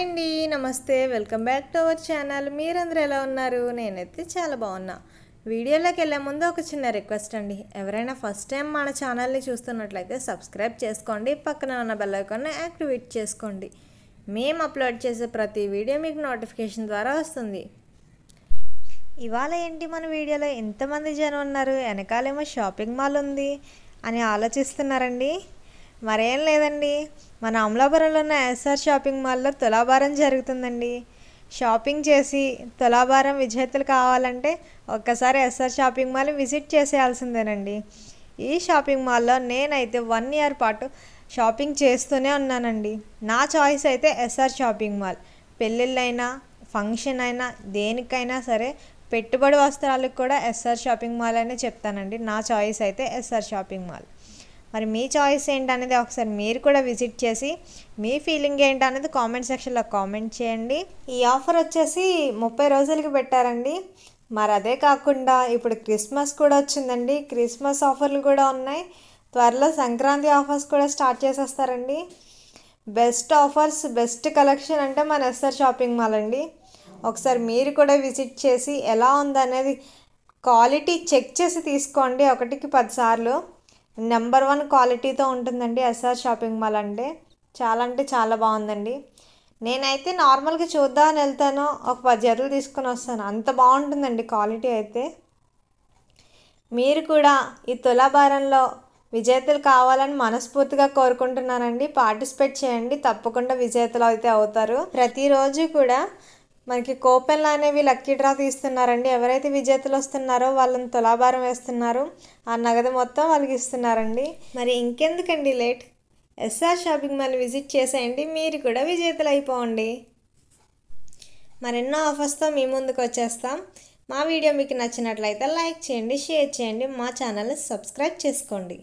అండి నమస్తే welcome back to our channel. మీరందరూ ఎలా ఉన్నారు? నేనైతే చాలా బాగున్నా. వీడియోలోకి వెళ్ళే ముందు ఒక చిన్న రిక్వెస్ట్ అండి, ఎవరైనా ఫస్ట్ టైం మన ఛానల్ని చూస్తున్నట్లయితే సబ్స్క్రైబ్ చేసుకోండి, పక్కన ఉన్న బెల్ ఐకాన్ని యాక్టివేట్ చేసుకోండి. మేము అప్లోడ్ చేసే ప్రతి వీడియో మీకు నోటిఫికేషన్ ద్వారా వస్తుంది. ఇవాళ ఏంటి మన వీడియోలో ఎంతమంది జనం ఉన్నారు, వెనకాలేమో షాపింగ్ మాల్ ఉంది అని ఆలోచిస్తున్నారండి. మరేం లేదండి, మన అమలాపురంలో ఉన్న ఎస్ఆర్ షాపింగ్ మాల్లో తులాభారం జరుగుతుందండి. షాపింగ్ చేసి తులాభారం విజేతలు కావాలంటే ఒక్కసారి ఎస్ఆర్ షాపింగ్ మాల్ విజిట్ చేసేయాల్సిందేనండి. ఈ షాపింగ్ మాల్లో నేనైతే 1 ఇయర్ పాటు షాపింగ్ చేస్తూనే ఉన్నానండి. నా చాయిస్ అయితే ఎస్ఆర్ షాపింగ్ మాల్. పెళ్ళిళ్ళైనా ఫంక్షన్ అయినా దేనికైనా సరే పెట్టుబడి వస్త్రాలకు కూడా ఎస్ఆర్ షాపింగ్ మాల్ అనే చెప్తానండి. నా చాయిస్ అయితే ఎస్ఆర్ షాపింగ్ మాల్. మరి మీ చాయిస్ ఏంటనేది ఒకసారి మీరు కూడా విజిట్ చేసి మీ ఫీలింగ్ ఏంటనేది కామెంట్ సెక్షన్లో కామెంట్ చేయండి. ఈ ఆఫర్ వచ్చేసి 30 రోజులకి పెట్టారండి. మరి అదే కాకుండా ఇప్పుడు క్రిస్మస్ కూడా వచ్చిందండి. క్రిస్మస్ ఆఫర్లు కూడా ఉన్నాయి. త్వరలో సంక్రాంతి ఆఫర్స్ కూడా స్టార్ట్ చేసేస్తారండి. బెస్ట్ ఆఫర్స్, బెస్ట్ కలెక్షన్ అంటే మన ఎస్ఆర్ షాపింగ్ మాల్ అండి. ఒకసారి మీరు కూడా విజిట్ చేసి ఎలా ఉందనేది క్వాలిటీ చెక్ చేసి తీసుకోండి. 1కి 10 సార్లు నెంబర్ 1 క్వాలిటీతో ఉంటుందండి ఎస్ఆర్ షాపింగ్ మాల్. అంటే చాలా బాగుందండి. నేనైతే నార్మల్గా చూద్దామని వెళ్తాను, ఒక 10 జతలు తీసుకొని వస్తాను, అంత బాగుంటుందండి క్వాలిటీ అయితే. మీరు కూడా ఈ తులాభారంలో విజేతలు కావాలని మనస్ఫూర్తిగా కోరుకుంటున్నానండి. పార్టిసిపేట్ చేయండి, తప్పకుండా విజేతలు అయితే అవుతారు. ప్రతిరోజు కూడా మనకి కూపన్లు అనేవి లక్కీ డ్రా తీస్తున్నారండి. ఎవరైతే విజేతలు వస్తున్నారో వాళ్ళని తులాభారం వేస్తున్నారు, ఆ నగదు మొత్తం వాళ్ళకి ఇస్తున్నారండి. మరి ఇంకెందుకండి late, SR shopping mall visit చేసేయండి, మీరు కూడా విజేతలు అయిపోండి. మరెన్నో ఆఫర్స్తో మీ ముందుకు వచ్చేస్తాం. మా వీడియో మీకు నచ్చినట్లయితే లైక్ చేయండి, షేర్ చేయండి, మా ఛానల్ని సబ్స్క్రైబ్ చేసుకోండి.